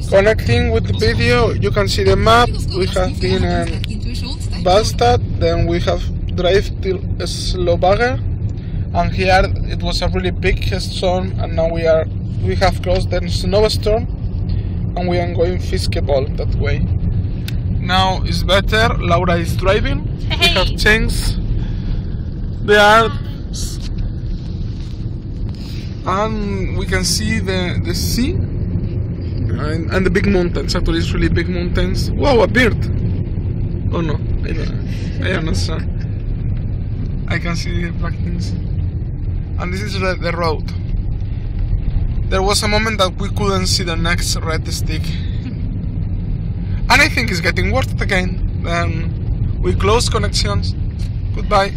Connecting with the video, you can see the map. We have been in Bastad, then we have drive till Slovakia, and here it was a really big storm, and now we have crossed the snowstorm, and we are going Fiskeball that way. Now it's better. Laura is driving. Hey. We have changed the arms, and we can see the sea and the big mountains. Actually, it's really big mountains. Wow, a bird! Oh no, I am not sure. I can see the black things. And this is the road. There was a moment that we couldn't see the next red stick. And I think it's getting worse again. Then we close connections. Goodbye.